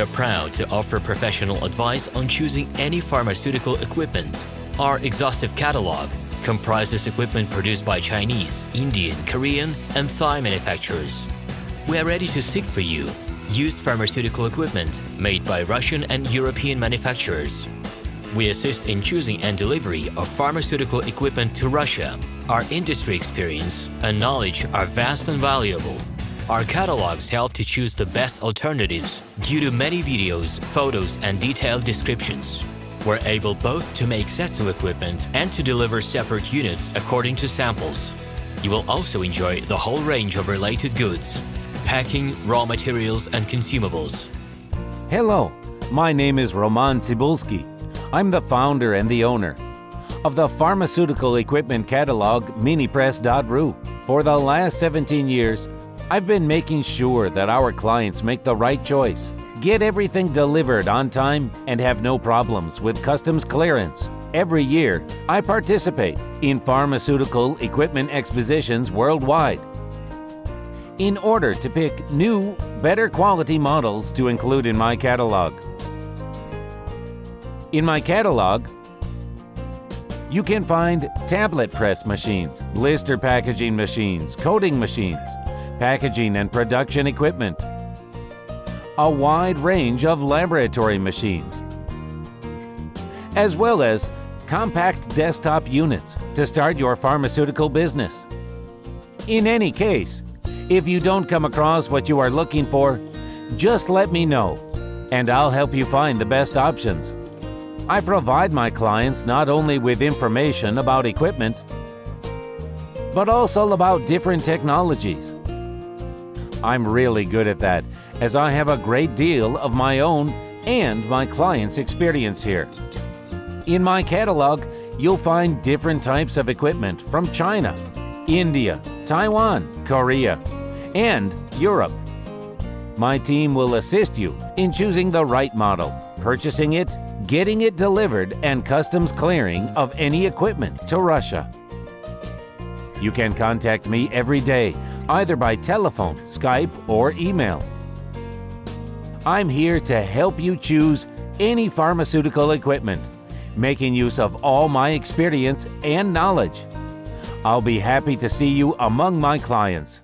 We're proud to offer professional advice on choosing any pharmaceutical equipment. Our exhaustive catalog comprises equipment produced by Chinese, Indian, Korean, and Thai manufacturers. We are ready to seek for you used pharmaceutical equipment made by Russian and European manufacturers. We assist in choosing and delivery of pharmaceutical equipment to Russia. Our industry experience and knowledge are vast and valuable. Our catalogs help to choose the best alternatives due to many videos, photos, and detailed descriptions. We're able both to make sets of equipment and to deliver separate units according to samples. You will also enjoy the whole range of related goods, packing, raw materials, and consumables. Hello, my name is Roman Cybulski. I'm the founder and the owner of the pharmaceutical equipment catalog minipress.ru. For the last 17 years, I've been making sure that our clients make the right choice, get everything delivered on time, and have no problems with customs clearance. Every year, I participate in pharmaceutical equipment expositions worldwide in order to pick new, better quality models to include in my catalog. In my catalog, you can find tablet press machines, blister packaging machines, coating machines, packaging and production equipment, a wide range of laboratory machines, as well as compact desktop units to start your pharmaceutical business. In any case, if you don't come across what you are looking for, just let me know, and I'll help you find the best options. I provide my clients not only with information about equipment, but also about different technologies. I'm really good at that, as I have a great deal of my own and my clients' experience here. In my catalog, you'll find different types of equipment from China, India, Taiwan, Korea, and Europe. My team will assist you in choosing the right model, purchasing it, getting it delivered, and customs clearing of any equipment to Russia. You can contact me every day, either by telephone, Skype, or email. I'm here to help you choose any pharmaceutical equipment, making use of all my experience and knowledge. I'll be happy to see you among my clients.